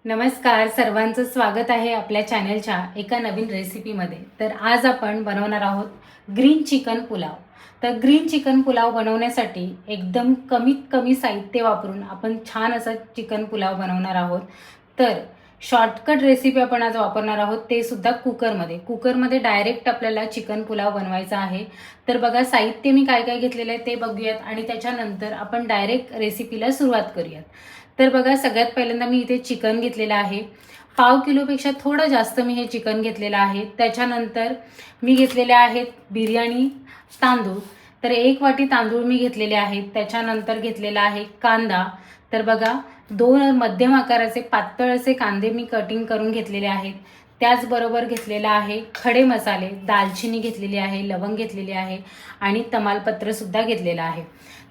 नमस्कार, सर्वांचं स्वागत आहे आपल्या चॅनलच्या एका नवीन रेसिपीमध्ये। तर आज आपण बनवणार आहोत ग्रीन चिकन पुलाव। तर ग्रीन चिकन पुलाव बनवण्यासाठी एकदम कमीत कमी साहित्य वापरून आपण छान असा चिकन पुलाव बनवणार आहोत। तर शॉर्टकट रेसिपी आपण आज वापरणार आहोत, ते सुद्धा कुकरमध्ये डायरेक्ट आपल्याला चिकन पुलाव बनवायचा आहे। तर बघा साहित्य मी काय काय घेतलेलं आहे ते बघूयात आणि त्याच्यानंतर आपण डायरेक्ट रेसिपीला सुरुवात करूयात। तर बघा सगळ्यात पहिल्यांदा मी इथे चिकन घेतलेलं आहे। पाव किलोपेक्षा थोडं जास्त मी हे चिकन घेतलेलं आहे। त्याच्यानंतर मी घेतलेले आहेत बिर्याणी तांदूळ। तर 1 वाटी तांदूळ मी घेतलेले आहेत। त्याच्यानंतर घेतलेला आहे कांदा। तर बघा 2 मध्यम आकाराचे पातळ असे कांदे मी कटिंग करून घेतलेले आहेत। त्याचबरोबर घेतलेला आहे खडे मसाले, दालचिनी घेतलेली आहे, लवंग घेतलेली आहे आणि तमालपत्र सुद्धा घेतलेलं आहे।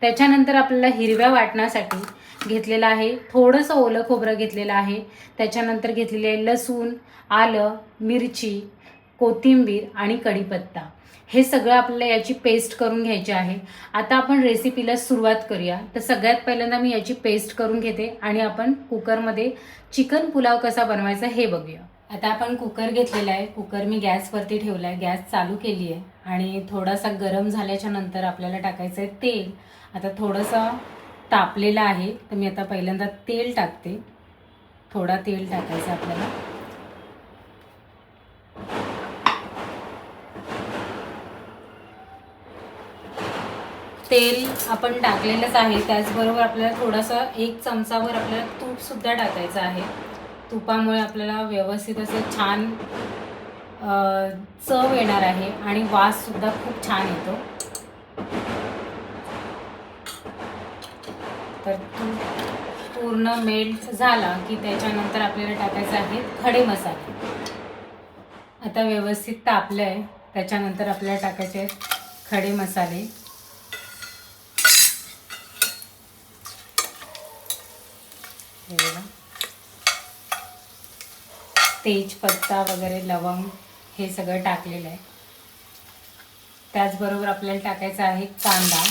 त्याच्यानंतर आपल्याला हिरव्या वाटणासाठी घेतलेला आहे थोडंसं ओलं खोबरं घेतलेलं आहे। त्याच्यानंतर घेतलेले आहे लसूण, आलं, मिरची, कोथिंबीर आणि कढीपत्ता। हे सगळं आपल्याला याची पेस्ट करून घ्यायची आहे। आता आपण रेसिपीला सुरुवात करूया। तर सगळ्यात पहिल्यांदा मी याची पेस्ट करून घेते आणि आपण कुकरमध्ये चिकन पुलाव कसा बनवायचा हे बघूया। आता आपण कुकर घेतलेला आहे। कुकर मी गॅसवरती ठेवला आहे, गॅस चालू केली आहे आणि थोडासा गरम झाल्याच्या नंतर आपल्याला टाकायचं आहे तेल। आता थोडंसं तापलेला आहे तर मी आता पहिल्यांदा तेल टाकते। थोडा तेल टाकायचं आपल्याला। तेल आपण टाकलेलंच आहे, त्याचबरोबर आपल्याला थोडासा 1 चमचावर आपल्याला तूप सुद्धा टाकायचं आहे। तुपामुळे आपल्याला व्यवस्थित असे छान चव येणार आहे आणि वास सुद्धा खूप छान येतो। तर तूप पूर्ण मेल्ट झाला की त्याच्यानंतर आपल्याला टाकायचे आहेत खडे मसाले। आता व्यवस्थित तापलं आहे, त्याच्यानंतर आपल्याला टाकायचे आहेत खडे मसाले। तेजपत्ता वगैरे लवंग हे सगळं टाकलेलं आहे। त्याचबरोबर आपल्याला टाकायचा आहे कांदा।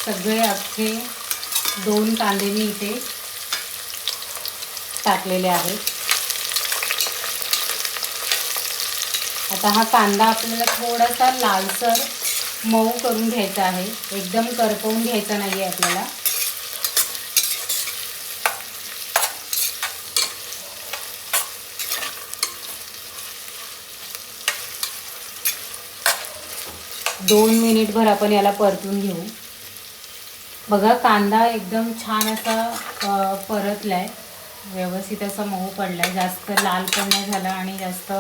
सगळे अख्खे 2 कांदे मी इथे टाकलेले आहेत। आता हा कांदा आपल्याला थोडासा लालसर मऊ करून घ्यायचा आहे, एकदम करपवून घ्यायचा नाही आहे आपल्याला। दोन मिनिटभर आपण याला परतून घेऊ। बघा कांदा एकदम छान असा परतलाय, व्यवस्थित असा मऊ पडलाय, जास्त लाल पण नाही झाला आणि जास्त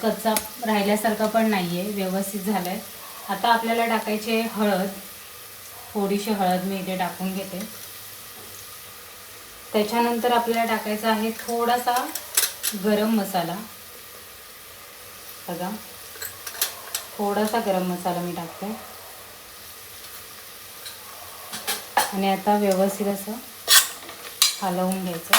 कच्चा राहिल्यासारखा पण नाही आहे, व्यवस्थित झालाय। आता आपल्याला टाकायचे हळद। थोडीशी हळद मी इथे टाकून घेते। त्याच्यानंतर आपल्याला टाकायचा आहे थोडासा गरम मसाला। बघा थोडासा गरम मसाला मी टाकते आणि आता व्यवस्थित असं हलवून घ्यायचं।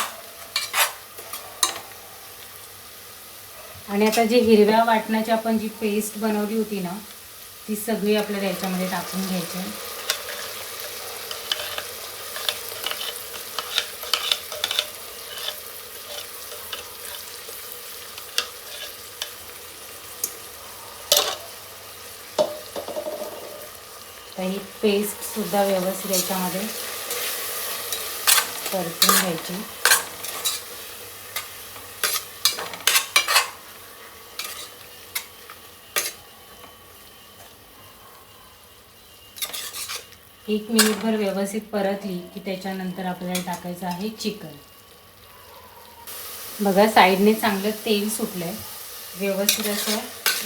आणि आता जी हिरव्या वाटणाची आपण जी पेस्ट बनवली होती ना, ती सगळी आपल्याला याच्यामध्ये टाकून घ्यायची। तर ही पेस्ट सुद्धा व्यवस्थित याच्यामध्ये परतून घ्यायची। एक मिनिटभर व्यवस्थित परतली की त्याच्यानंतर आपल्याला टाकायचं आहे चिकन। बघा साईडने चांगलं तेल सुटलंय, व्यवस्थित असं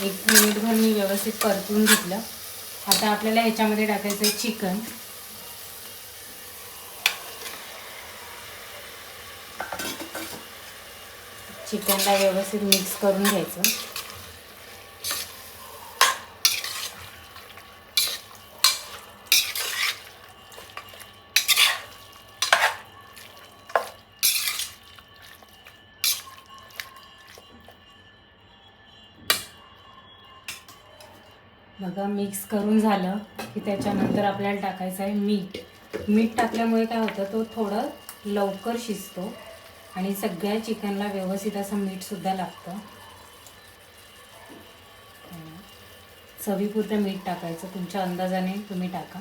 1 मिनिटभर मी व्यवस्थित परतून घेतलं। आता आपल्याला ह्याच्यामध्ये टाकायचं आहे चिकन। चिकनला व्यवस्थित मिक्स करून घ्यायचं। बघा मिक्स करून झालं की त्याच्यानंतर आपल्याला टाकायचं आहे मीठ। मीठ टाकल्यामुळे काय होतं, तो थोडं लवकर शिजतो आणि सगळ्या चिकनला व्यवस्थित असं मीठसुद्धा लागतं. चवीपुरतं मीठ टाकायचं, तुमच्या अंदाजाने तुम्ही टाका.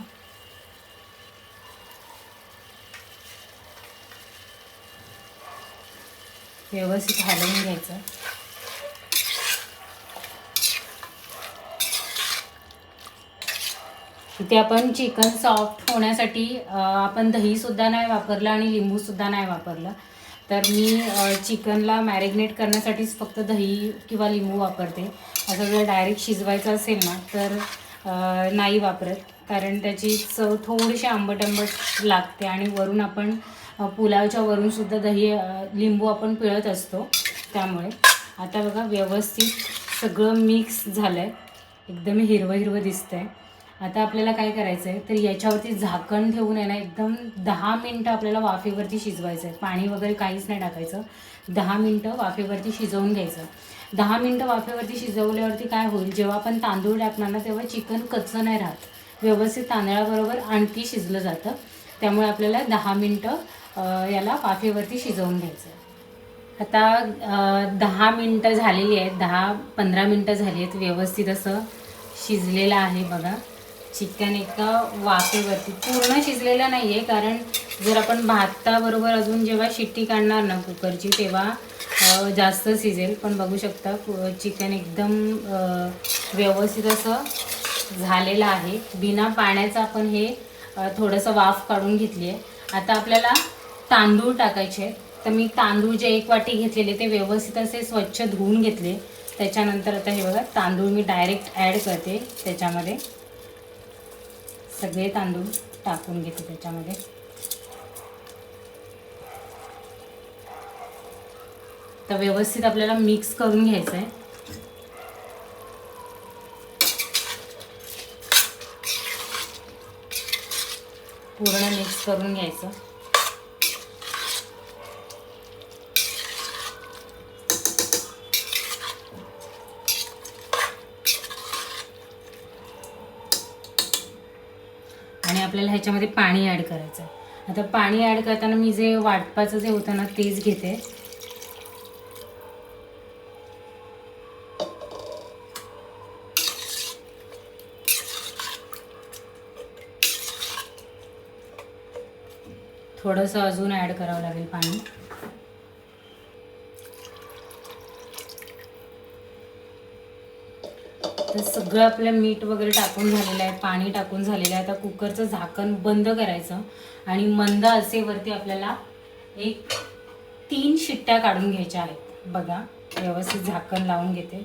व्यवस्थित हलवून घ्यायचं. इथे आपण चिकन सॉफ्ट होण्यासाठी आपण दहीसुद्धा नाही वापरलं आणि लिंबूसुद्धा नाही वापरलं. तर मी चिकनला मॅरिनेट करण्यासाठीच फक्त दही किंवा लिंबू वापरते. असं जर डायरेक्ट शिजवायचं असेल ना तर नाही वापरत, कारण त्याची चव थोडीशी आंबट लागते. आणि वरून आपण पुलावच्या वरूनसुद्धा दही लिंबू आपण पिळत असतो. त्यामुळे आता बघा व्यवस्थित सगळं मिक्स झालं आहे, एकदम हिरवं दिसतं आहे. आता आपल्याला काय करायचं आहे, तर याच्यावरती झाकण ठेवून आहे ना एकदम 10 मिनटं आपल्याला वाफेवरती शिजवायचं आहे. पाणी वगैरे काहीच नाही टाकायचं. 10 मिनटं वाफेवरती शिजवून घ्यायचं. 10 मिनटं वाफेवरती शिजवल्यावरती काय होईल, जेव्हा आपण तांदूळ टाकणार ना तेव्हा चिकन कच्चं नाही राहत, व्यवस्थित तांदळाबरोबर आणखी शिजलं जातं. त्यामुळे आपल्याला 10 मिनटं याला वाफेवरती शिजवून घ्यायचं. आता 10 मिनटं झालेली आहेत, 10-15 मिनटं झाली आहेत. व्यवस्थित असं शिजलेलं आहे बघा चिकन. एका वाफेवरती पूर्ण शिजलेलं नाही आहे, कारण जर आपण भाताबरोबर अजून जेव्हा शिट्टी काढणार ना कुकरची तेव्हा जास्त शिजेल. पण बघू शकता चिकन एकदम व्यवस्थित असं झालेलं आहे. बिना पाण्याचं आपण हे थोडंसं वाफ काढून घेतली आहे. आता आपल्याला तांदूळ टाकायचे आहेत. तर मी तांदूळ जे 1 वाटी घेतलेले ते व्यवस्थित असे स्वच्छ धुवून घेतले. त्याच्यानंतर आता हे बघा तांदूळ मी डायरेक्ट ॲड करते त्याच्यामध्ये. सगळे तांदूळ टाकून घेते त्याच्यामध्ये. तर व्यवस्थित आपल्याला मिक्स करून घ्यायचं आहे. पूर्ण मिक्स करून घ्यायचं. आणि आपल्याला ह्याच्यामध्ये पाणी ॲड करायचं आहे. आता पाणी ॲड करताना मी जे वाटपाचं जे होतं ना तेच घेते. थोडंसं अजून ॲड करावं लागेल पाणी. तर सगळं आपलं मीठ वगैरे टाकून झालेलं आहे, पाणी टाकून झालेलं आहे. आता कुकरचं झाकण बंद करायचं आणि मंद आचेवरती आपल्याला 3 शिट्ट्या काढून घ्यायच्या आहेत. बघा व्यवस्थित झाकण लावून घेते.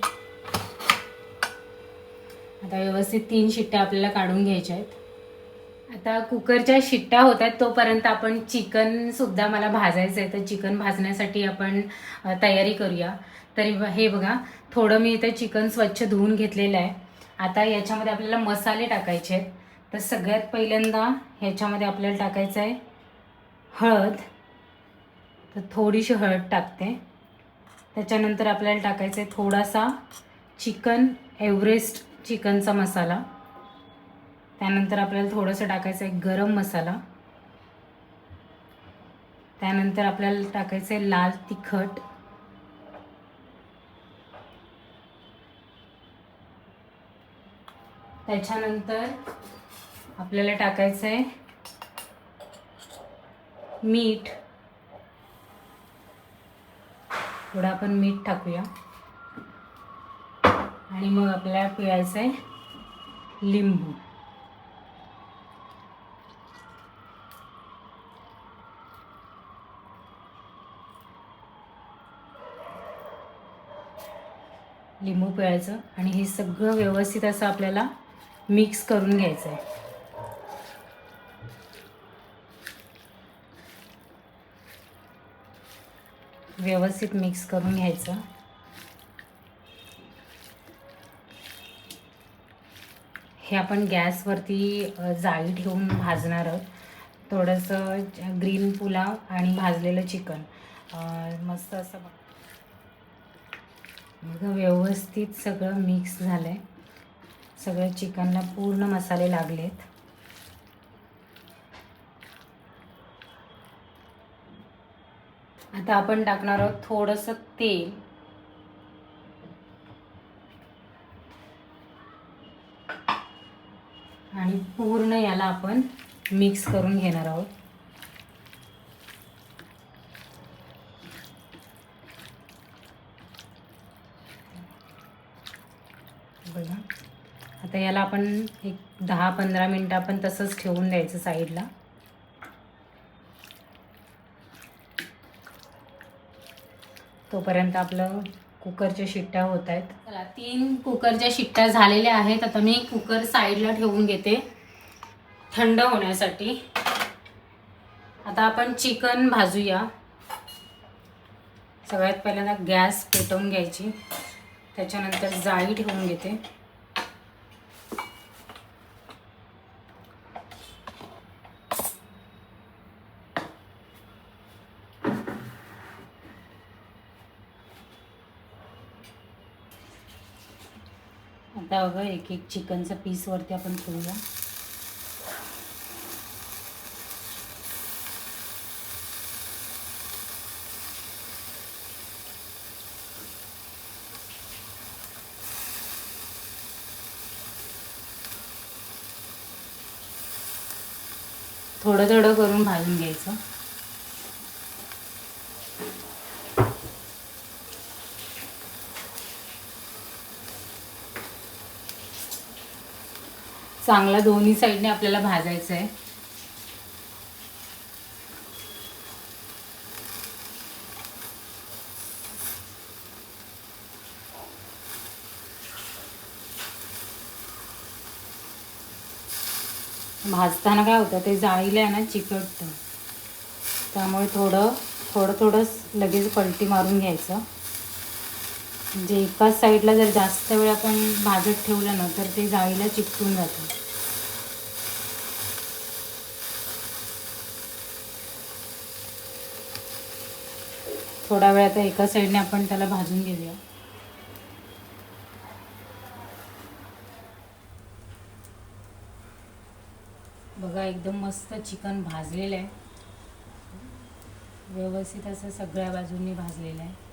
आता व्यवस्थित 3 शिट्ट्या आपल्याला काढून घ्यायच्या आहेत. आता कुकरच्या शिट्ट्या होत आहेत तोपर्यंत आपण चिकनसुद्धा मला भाजायचं आहे. तर चिकन भाजण्यासाठी आपण तयारी करूया. तरी हे बघा थोडं मी इथे चिकन स्वच्छ धुवून घेतलेलं आहे. आता याच्यामध्ये आपल्याला मसाले टाकायचे आहेत. तर सगळ्यात पहिल्यांदा ह्याच्यामध्ये आपल्याला टाकायचं आहे हळद. तर थोडीशी हळद टाकते. त्याच्यानंतर आपल्याला टाकायचं आहे थोडासा चिकन एव्हरेस्ट चिकनचा मसाला. त्यानंतर आपल्याला थोडंसं टाकायचं आहे गरम मसाला. त्यानंतर आपल्याला टाकायचं आहे लाल तिखट. त्याच्यानंतर आपल्याला टाकायचं आहे मीठ. थोडं आपण मीठ टाकूया. आणि मग आपल्याला पिळायचं आहे लिंबू. लिंबू पिळायचं आणि हे सगळं व्यवस्थित असं आपल्याला मिक्स करून घ्यायचं आहे. व्यवस्थित मिक्स करून घ्यायचं. हे आपण गॅसवरती जाळी ठेवून भाजणार आहोत. थोडंसं ग्रीन पुलाव आणि भाजलेलं चिकन मस्त असं बघा व्यवस्थित सगळं मिक्स झालं आहे. सगळं चिकनला पूर्ण मसाले लागलेत. आता आपण टाकणार आहोत थोडंसं तेल. आणि पूर्ण याला आपण मिक्स करून घेणार आहोत. बघा, आता याला आपण एक 10-15 मिनटं आपण तसंच ठेवून द्यायचं साईडला. तोपर्यंत आपलं कुकरच्या शिट्ट्या होत आहेत. चला, 3 कुकरच्या शिट्ट्या झालेल्या आहेत. आता मी कुकर साईडला ठेवून घेते थंड होण्यासाठी. आता आपण चिकन भाजूया. सगळ्यात पहिल्यांदा गॅस पेटवून घ्यायची, त्याच्यानंतर जाळी ठेवून घेते. आता बघा, एक एक चिकनचा पीस वरती आपण ठेवूया. थोडं थोडं करून भाजून घ्यायचं. चांगला दोन्ही साईडने आपल्याला भाजायचं आहे. भाजताना काय होतं, ते जाळीला आहे ना चिकटतं, त्यामुळे थोडं लगेच पलटी मारून घ्यायचं. म्हणजे एकाच साईडला जर जास्त वेळ आपण भाजत ठेवलं ना तर ते जाळीला चिकटून जातं. थोडा वेळ आता एका साईडने आपण त्याला भाजून घेऊया. बघा, एकदम मस्त चिकन भाजलेलं आहे. व्यवस्थित असं सगळ्या बाजूंनी भाजलेलं आहे.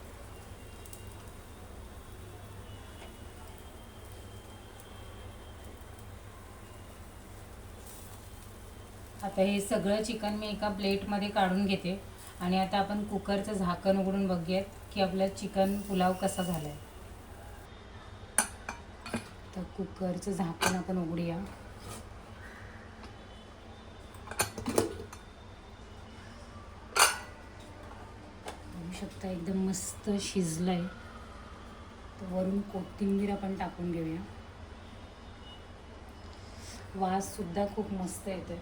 आता हे सगळं चिकन मी एका प्लेटमध्ये काढून घेते. आणि आता आपण कुकरचं झाकण उघडून बघूयात की आपला चिकन पुलाव कसा झाला आहे. तर कुकरचं झाकण आपण उघडूया. बघू शकता, एकदम मस्त शिजलं आहे. तर वरून कोथिंबीर आपण टाकून घेऊया. वाससुद्धा खूप मस्त येतो.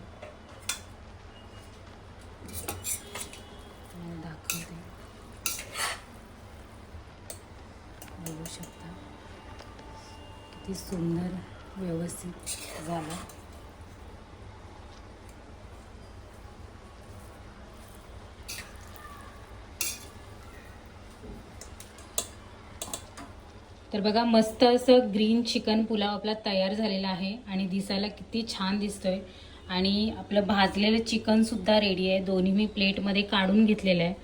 दाखवते, बघू शकता किती सुंदर व्यवस्थित झालं. तर बघा, मस्त असं ग्रीन चिकन पुलाव आपला तयार झालेला आहे आणि दिसायला किती छान दिसतोय. आणि आपलं भाजलेलं चिकनसुद्धा रेडी आहे. दोन्ही मी प्लेटमध्ये काढून घेतलेलं आहे.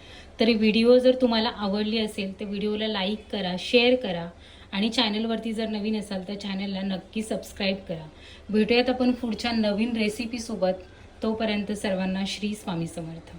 तर व्हिडिओ जर तुम्हाला आवडली असेल तर व्हिडिओला लाईक करा, शेअर करा आणि चॅनलवरती जर नवीन असाल तर चॅनलला नक्की सबस्क्राईब करा. भेटूयात आपण पुढच्या नवीन रेसिपीसोबत. तोपर्यंत सर्वांना श्री स्वामी समर्थ.